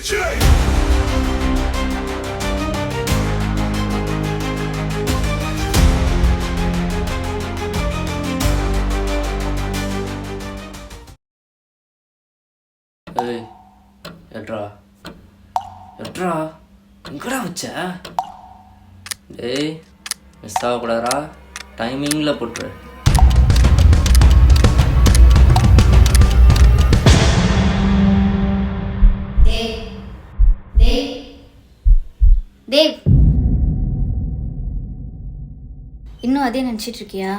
ஏய் எட்ரா எட்ரா எங்கடா வச்ச? டேய் மிஸ் ஆகக்கூடாதா, டைமிங்கில் போட்டுரு. தேவ், இன்னும் அதே நினச்சிட்டு இருக்கியா?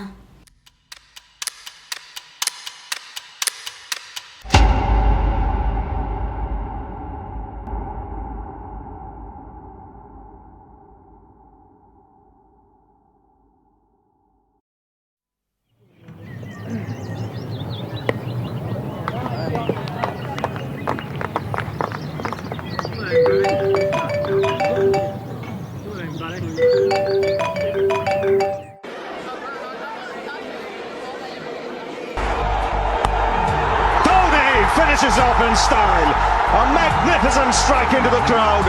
Finishes off in style. A magnificent strike into the crowd.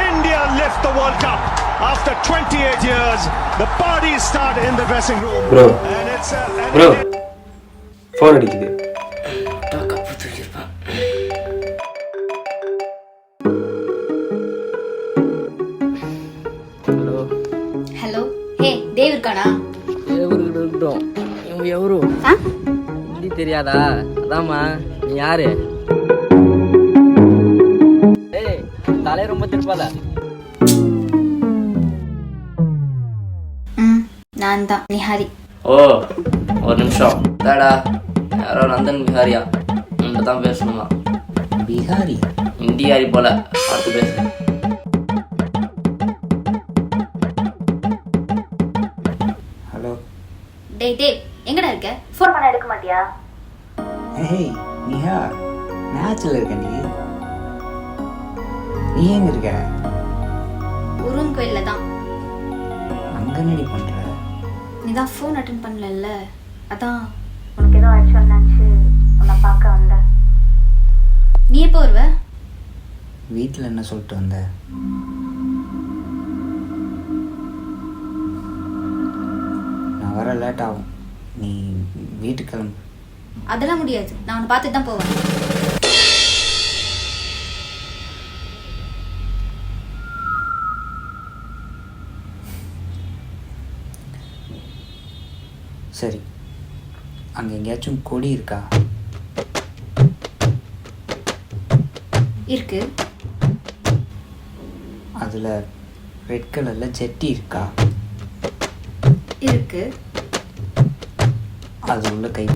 India lift the World Cup after 28 years. The parties start in the dressing room. Bro, and it's bro, phone அடிக்குது. ஹலோ ஹலோ, ஹே தேவ் இருக்கானா? ఎవరు இருக்கட்டும், இவங்க எவரு ஹிந்தி தெரியாதா? அதாம்மா, நீ யாரு? ஏய் தலையை ரொம்ப திருப்பாத. நான் தான் நிஹாரி. ஓ ஒரு நிமிஷம் தாடா, யாரோ நந்தன் பிஹாரியா உன்கிட்ட தான் பேசணுமா? பிஹாரி இந்தியாரி போல பார்த்து பேசு. ஹலோ. டேய் தேவ், எங்கடா இருக்க? ஃபோன் பண்ண எடுக்க மாட்டியா? ஏய் நிஹா, மேட்ச்ல இருக்க நீ எங்க இருக்க? உருவம் கோயில்ல தான். அங்க என்னடி பண்ற? நீ தான் ஃபோன் அட்டன் பண்ணல, அதான் உனக்கு ஏதோ ஆச்சு நினச்சி உன்னை பார்க்க வந்தேன். நீ எப்போ வருவ? வீட்டில் என்ன சொல்லிட்டு வந்த? நான் வர லேட் ஆகும், நீ வீட்டுக்கு கிளம்பு. அதெல்லாம் முடியாது, நான் உன்னை பார்த்துட்டு தான் போவேன். சரி, அங்கே எங்கேயாச்சும் கொடி இருக்கா? இருக்கு. அதில் ரெட் கலரில் ஜெட்டி இருக்கா? இருக்கு. அது உள்ள கை,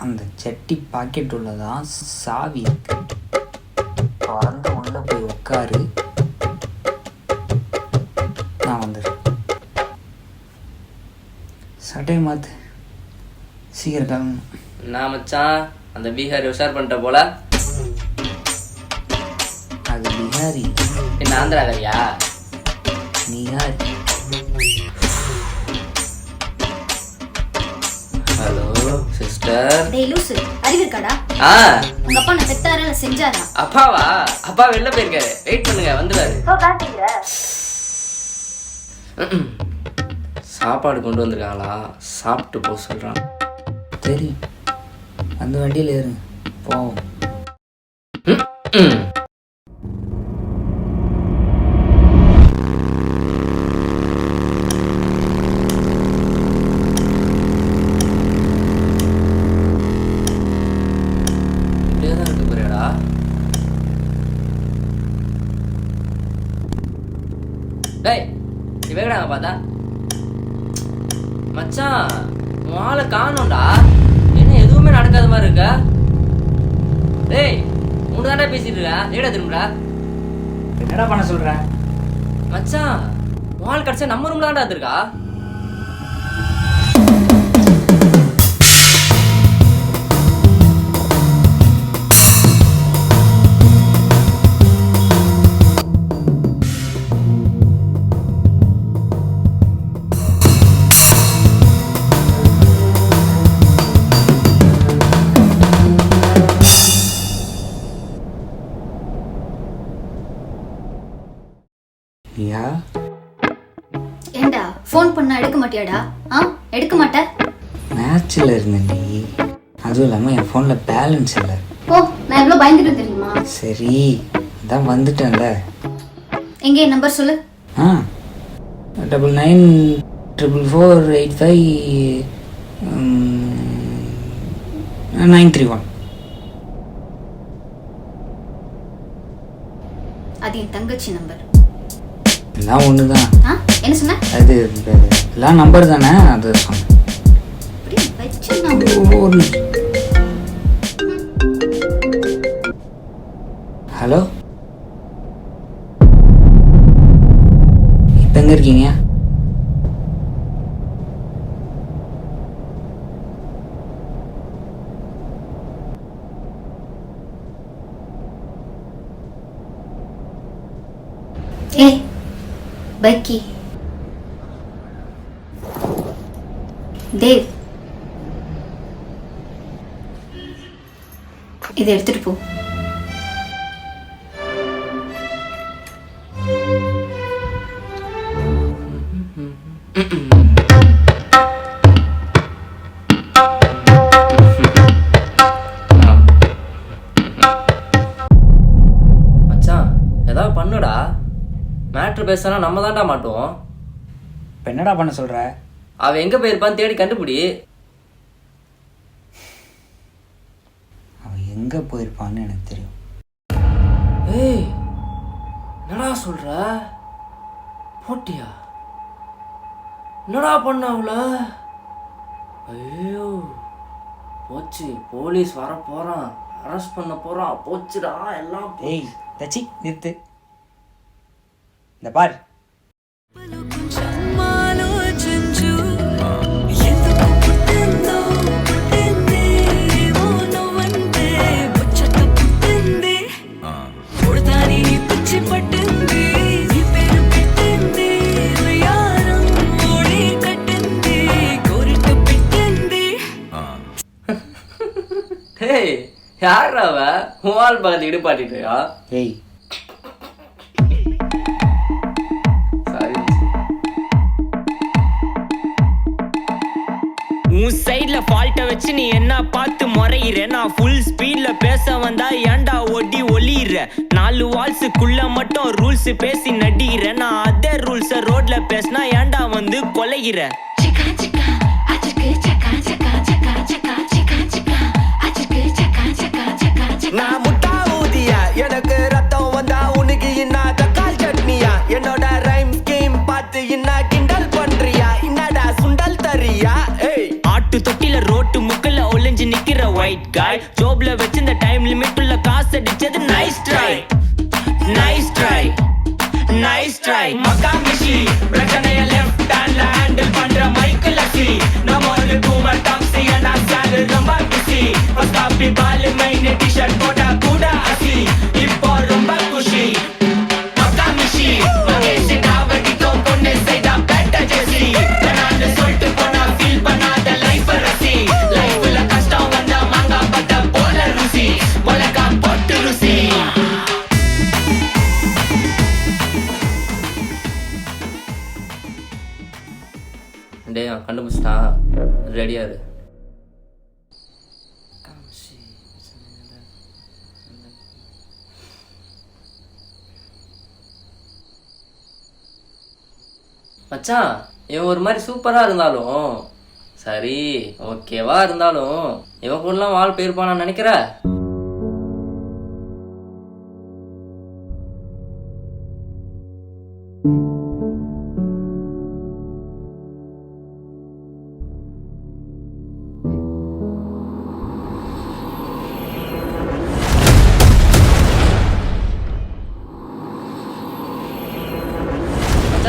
அந்த ஜெட்டி பாக்கெட் உள்ளதான் சாவி இருக்கு. திறந்து உள்ள போய் உட்காரு, நான் வந்துடுறேன். சட்டை மாத்து, சீக்கிரம் கிளம்பணும். நான் மச்சான் அந்த பீகாரி உஷார் பண்ணிட்ட போல. அது பிஹாரி, என்ன ஆந்திராகரியா? நிஹாரி. Hello sister. டேய் லூசு, அறிவு இருக்காடா? ஆ உங்க அப்பா நான் பெத்தாரா இல்ல செஞ்சாரா? அப்பாவா? அப்பா வெளில போயிருக்காரு, வெயிட் பண்ணுங்க வந்துடுவாரு. சாப்பாடு கொண்டு வந்திருக்காங்களா, சாப்பிட்டு போக சொல்றான். தெரியும், அந்த வண்டியில் ஏறுங்க போவோம். இப்படியே தான் இருக்கு புரியாடா. டேய் இவங்கடாங்க பார்த்தா மச்சான், உன் ஆளை காணோம்டா. என்ன எதுவுமே நடக்காத மாதிரி இருக்க? டேய் உன்னை தாண்டா பேசிட்டு இருக்கா, ஏடா திரும்புடா. என்னடா பண்ண சொல்ற? மச்சான் உன் ஆள் கடைசியா நம்ம ரூம்ல தாண்டா இருக்கா. ஏண்டா ஃபோன் பண்ணா எடுக்க மாட்டியாடா? எடுக்க மாட்ட? மேட்ச்சில் இருந்தேன்டி. அதுவும் இல்லாமல் என் ஃபோனில் பேலன்ஸ் இல்லை. ஓ, நான் எவ்வளோ பயந்துட்டு தெரியுமா? சரி, அதான் வந்துட்டேன்ல. எங்கே நம்பர் சொல்லு. 994485 அது என் தங்கச்சி நம்பர். எல்லாம் ஒன்று தான். என்ன சொன்ன? அது எல்லாம் நம்பர் தானே, அது சொன்னேன். ஹலோ, இப்போ எங்கே இருக்கீங்க? ஏய் பைக்கி தேவ், இதை எடுத்துட்டு போ. மச்சான் ஏதாவது பண்ணுடா. மேட்ரு பேசினா நம்ம தான்டா மாட்டோம். இப்போ என்னடா பண்ண சொல்கிற? அவன் எங்கே போயிருப்பான்னு தேடி கண்டுபிடி. அவன் எங்கே போயிருப்பான்னு எனக்கு தெரியும். ஏய் என்னடா சொல்ற? போட்டியா? என்னடா பண்ண அவள? ஐயோ போச்சு, போலீஸ் வர போறான், அரெஸ்ட் பண்ண போறான். போச்சுடா எல்லாம். ஏய் தச்சி நிறுத்து. இந்த பார், டேய் யாரா அவ? உமால் பக்கத்து இடுப்பாட்டிட்டியா? ஏய் உன் சைட்ல ஃபால்ட்ட வச்சு நீ என்ன பார்த்து முறையிற? நான் ஃபுல் ஸ்பீட்ல பேச வந்தா ஏன்டா ஒடி ஒளியிற? 4 வால்ஸுக்குள்ள மட்டும் ரூல்ஸ் பேசி நடிகிற. நான் அதே ரூல்ஸ ரோட்ல பேசினா ஏன்டா வந்து கொலைகிற? நான் முட்டா ஊதியா, எனக்கு ரத்தம் வந்தா உனக்கு இன்னா தக்காள் சட்னியா? என்னோட ரைம் ஸ்கீம் பார்த்து இன்னா கிண்டல் பண்றியா? என்னடா சுண்டல் தரியா? ஆட்டு தொட்டில ரோட்டு முக்கல ஒளிஞ்சு நிக்கிற ஒயிட் காய். ஜோப்ல வச்சு இந்த டைம் லிமிட் உள்ள காசு அடிச்சது nice try, nice try, nice try. மக்கா மிஷி பிரச்சனைய லெஃப்ட் ஹேண்ட்ல ஹேண்டில் பண்ற மைக்கேல் லசி. நம்ம ஒரு கூமர் டாக்ஸி அண்ணா சாலு ரொம்ப பிஸி. ஃபர்ஸ்ட் காப்பி பால் மைன் டி-ஷர்ட் போட்டா கூட அசி. இப்போ ரொம்ப குஷி. மக்கா மிஷி மகேஷ் டாவடிக்கோ பொண்ணு செய்தா பெட்ட ஜெசி. நான் சொல்லிட்டு போனா ஃபீல் பண்ணாத லைஃப் ரசி. லைஃப்ல கஷ்டம் வந்தா மாங்கா பட்ட போல ருசி. மொளகா போட்டு ருசி. டேய் அவன் கண்டுபிடிச்சிட்டான், ரெடியா இரு. மச்சான் இவன் ஒரு மாதிரி சூப்பரா இருந்தாலும் சரி ஓகேவா இருந்தாலும் இவன் கூடலாம் வாழ் போயிருப்பான்னு நினைக்கிற?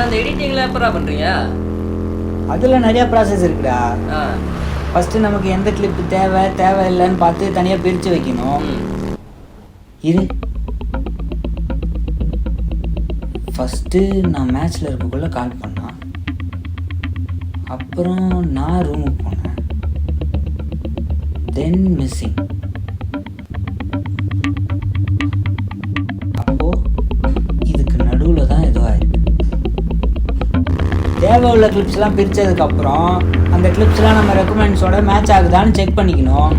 அந்த எடிட்டிங்ல எப்பரா பண்றீங்க? அதில் நிறையா ப்ராசஸ் இருக்குடா. ஆ ஃபஸ்ட்டு நமக்கு எந்த கிளிப்பு தேவை தேவையில்லைன்னு பார்த்து தனியாக பிரித்து வைக்கணும். இரு, ஃபஸ்ட்டு நான் மேட்ச்சில் இருக்கக்குள்ளே கால் பண்ணான். அப்புறம் நான் ரூமுக்கு போனேன். தென் மிஸ்ஸிங். அப்போது இதுக்கு நடுவில் தான் ஏதோ ஆயிருக்கு. தேவை உள்ள கிளிப்ஸ்லாம் பிரித்ததுக்கப்புறம் அந்த கிளிப்ஸ்லாம் நம்ம ரெக்குமெண்ட்ஸோட மேட்ச் ஆகுதான்னு செக் பண்ணிக்கணும்.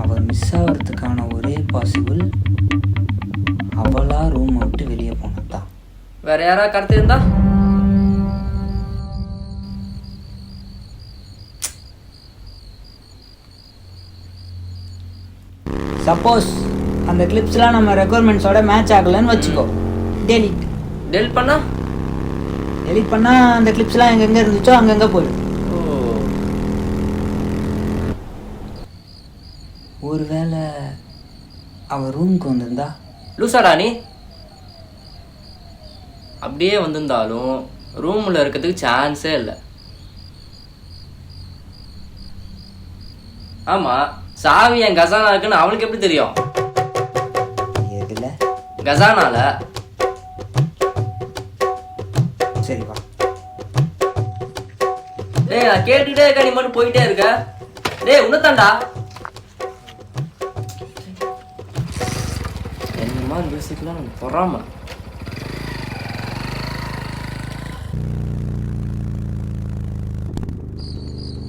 அவள் மிஸ் ஆகிறதுக்கான ஒரே பாசிபிள் அவளா ரூம் விட்டு வெளியே போனதான். வேற யாராவது கருத்து இருந்தா? சப்போஸ் அந்த கிளிப்ஸ்லாம் நம்ம ரெக்குவயர்மெண்ட்ஸோட மேட்ச் ஆகலைன்னு வச்சுக்கோ, டெலிட் டெலிட் பண்ணா? டெலிட் பண்ணால் அந்த கிளிப்ஸ்லாம் எங்கெங்கே இருந்துச்சோ அங்கங்கே போயிடும். ஓ, ஒருவேளை அவள் ரூமுக்கு வந்திருந்தா? லூசாடா நீ? அப்படியே வந்திருந்தாலும் ரூமில் இருக்கிறதுக்கு சான்ஸே இல்லை. ஆமாம், சாவி என் கசானா இருக்குன்னு அவளுக்கு எப்படி தெரியும்? எதுல? கசானால. சரி வா. டேய், நான் கேட்டுக்கிட்டே இருக்க, நீ மட்டும் போயிட்டே இருக்க. டேய், உன்னதாண்டா என்ன மாதிரி பேசிக்கலாம் நான் பொறாம.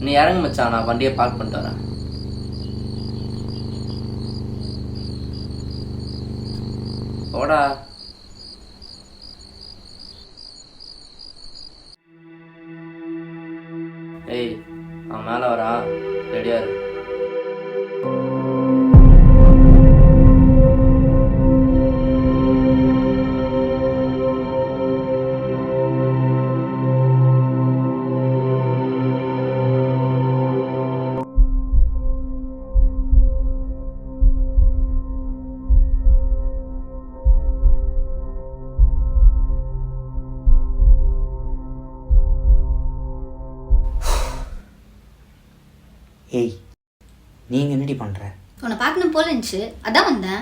நீ இறங்கு மச்சான், நான் வண்டியை பார்க் பண்ணிட்டு வரேன். போடா. ஏய், அவன் மேலே வரான், ரெடியா இரு. ஏய், நீங்கள் என்னடி பண்ணுற? உன்னை பார்க்கணும் போல இருந்துச்சு, அதான் வந்தேன்.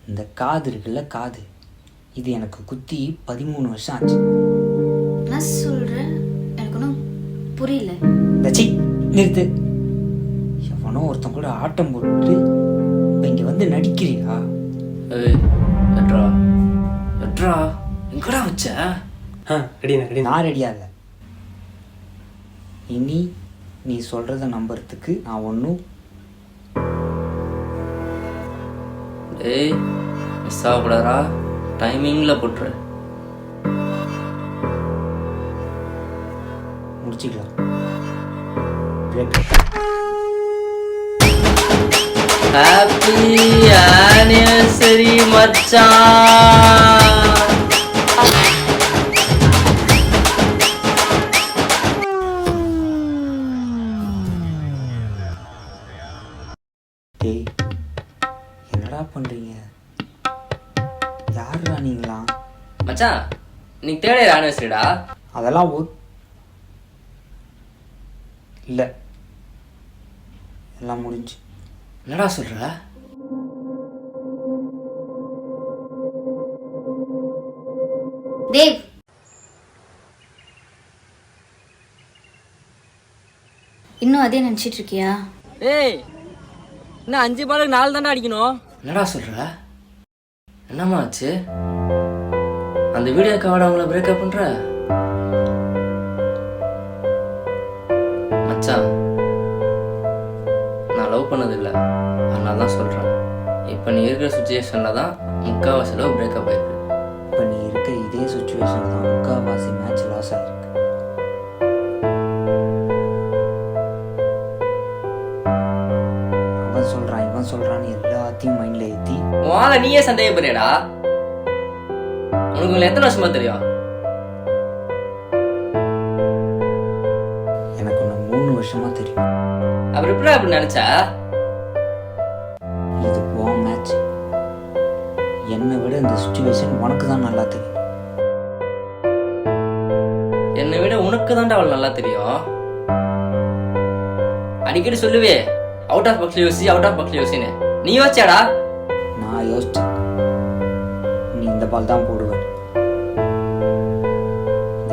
இந்த காது இருக்குல்ல, காது, இது எனக்கு குத்தி 13 வருஷம் ஆச்சு. நான் சொல்கிறேன், எனக்கு ஒன்றும் புரியல. தச்சி நிறுத்து. எவனோ ஒருத்தன் கூட ஆட்டம் போட்டு இப்போ இங்கே வந்து நடிக்கிறியா? ஏய், எட்ரா எட்ரா, எங்கடா வச்ச? நான் ரெடியாக இல்லை. இனி நீ சொல்கிறத நம்புறதுக்கு நான் ஒன்றும். ஏய், மிஸ் ஆகக்கூடாதா? டைமிங்கில் போட்டுரு. முடிச்சிக்கலாம். ஹாப்பி ஆனிவர்சரி மச்சான். டேய், என்னடா பண்ணுறீங்க? யாருடா நீங்களாம்? மச்சான், நீ தேர்ட் ஆனிவர்சரிடா. அதெல்லாம் இல்லை, எல்லாம் முடிஞ்சு. என்னடா சொல்ற? தேவ், இன்னும் அதே நினச்சிட்டு இருக்கியா? ஏய், இன்னும் 5 பாலுக்கு 4 தானே அடிக்கணும். என்னடா சொல்ற? என்னம்மா ஆச்சு? அந்த வீடியோக்காவோட அவங்கள பிரேக்கப் பண்ற? மச்சான், நான் லவ் பண்ணதில்லை, அதனால தான் சொல்கிறேன். இப்போ நீ இருக்கிற சுச்சுவேஷனில் தான் முக்கால்வாசி லவ் பிரேக்கப் ஆயிருக்கு. இப்போ நீ இருக்க இதே சுச்சுவேஷன் தான் முக்கால்வாசி மேட்ச் லாஸ் ஆகிருக்கு. அவன் சொல்கிறான், இவன் சொல்கிறான்னு எல்லாத்தையும் மைண்டில் ஏற்றி உன் நீயே சந்தேகப்படுறியடா. உனக்கு எத்தனை வருஷமா தெரியும்? எனக்கு ஒன்று 3 வருஷமா தெரியும். அப்புறம் எப்படி அப்படி நினைச்சா? இது உன் மேட்ச். என்னை விட இந்த சுச்சுவேஷன் உனக்கு தான் நல்லா தெரியும். என்னை விட உனக்கு தான்டா அவள் நல்லா தெரியும். அடிக்கடி சொல்லுவே அவுட் ஆஃப் பாக்ஸ் யோசி, அவுட் ஆஃப் பாக்ஸ் யோசின்னு. நீ யோசிச்சாடா? நான் யோசிச்சேன், நீ இந்த பால் தான் போடுவேன்.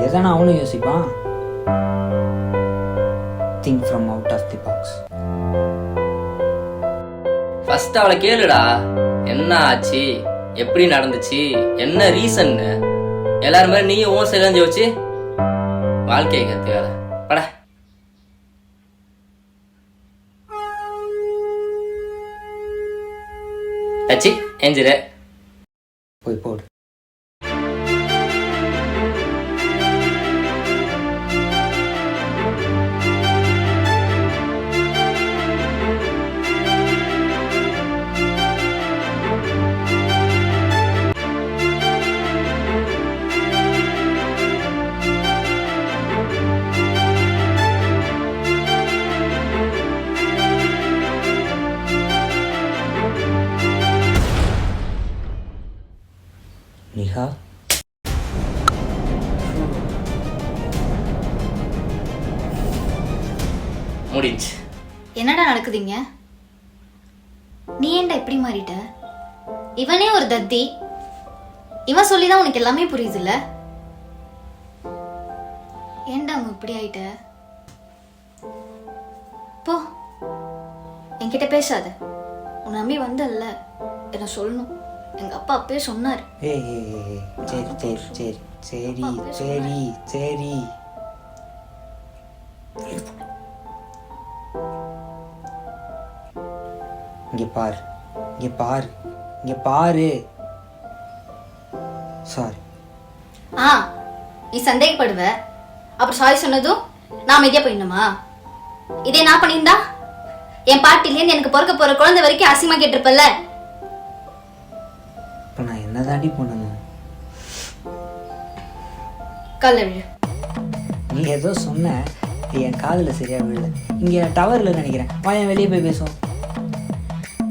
எதானா அவனும் யோசிப்பான். Think from out of the box. First அவளை கேளுடா, என்ன ஆச்சு, எப்படி நடந்துச்சு, என்ன ரீசன், எல்லாரும் மாதிரி நீயும் ஓன் சைலஞ்சு வச்சு வாழ்க்கையை கத்துக்காத. பட அச்சி எஞ்சிரு போய் போடு. நிஹா, முடிஞ்சு. என்னடா நடக்குதுங்க? நீ ஏன்டா இப்படி மாறிட்ட? இவனே ஒரு தத்தி, இவன் சொல்லிதான் உனக்கு எல்லாமே புரியுதுல்ல? ஏன்டா அவங்க இப்படி ஆயிட்ட? போ, என்கிட்ட பேசாத. உன் நம்பி வந்தல்ல, என்ன சொல்லணும். எங்க அப்பா அப்பயே சொன்னாரு. சரி சரி சரி சரி சரி சரி. இங்க பாரு, இங்க பாரு, இங்க பாரு. சாரி. நீ சந்தேகப்படுவ, அப்புறம் சாரி சொன்னதும் நான் அமைதியா போயிடணுமா? இதே நான் பண்ணியிருந்தா என் பாட்டிலேருந்து எனக்கு பிறக்க போற குழந்தை வரைக்கும் அசிங்கமா கேட்டிருப்பல்ல. இப்போ நான் என்ன தாண்டி பண்ணுங்க? கல்ல விழு. நீ ஏதோ சொன்ன, என் காதில் சரியா விழல. இங்கே டவரில் நினைக்கிறேன். வாயன் வெளியே போய் பேசுவோம்.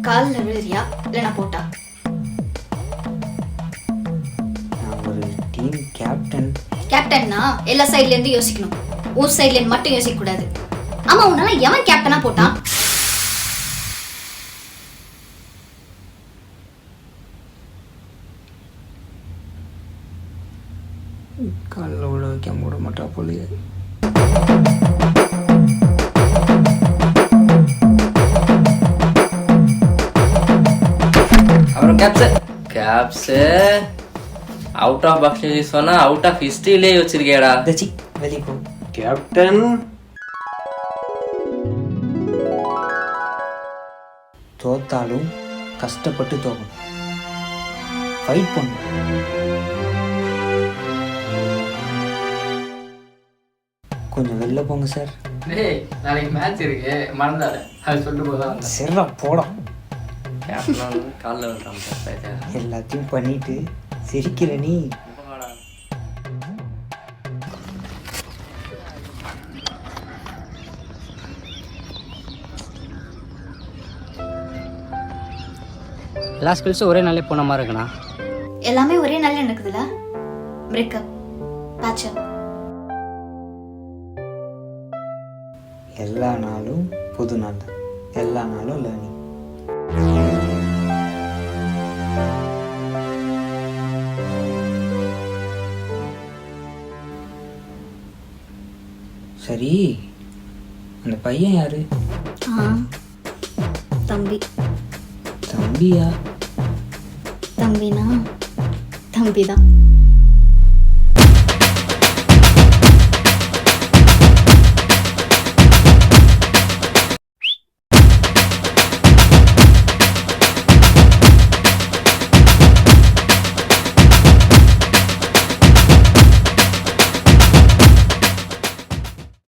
காலில் விழுறியா இல்லை நான் போட்டா? நான் ஒரு டீம் கேப்டன். கேப்டன்னா எல்லா சைட்ல இருந்து யோசிக்கணும், ஊர் சைட்ல இருந்து மட்டும் யோசிக்க கூடாது. ஆமா, உன்னால எவன் கேப்டனா போட்டான்? காலில் விழ வைக்க மூட மாட்டா போலியே. அப்புறம் கேப்ஸ் அவுட் ஆஃப் பாக்ஸ் சொன்னா அவுட் ஆஃப் ஹிஸ்டரியிலே வச்சிருக்கேடா. தச்சி வெளியே போ. கேப்டன், தோத்தாலும் கஷ்டப்பட்டு தோக்கணும், ஃபைட் பண்ணணும். கொஞ்சம் வெளில போங்க சார். நாளைக்கு மேட்ச் இருக்கு, மறந்தாரு. அது சொல்லிட்டு போதான் சிற போடும். காலில் எல்லாத்தையும் பண்ணிட்டு சிரிக்கிற நீ. எல்லா ஸ்கில்ஸும் ஒரே நாளே போன மாதிரி இருக்குண்ணா. எல்லாமே ஒரே நாள்ல நடக்குதுல. பிரேக்கப், பேட்சப். எல்லா நாளும் புது நாள் தான். எல்லா நாளும் லேர்னிங். சரி, அந்த பையன் யாரு? தம்பி. தம்பியா? தம்பினா தம்பிதான்.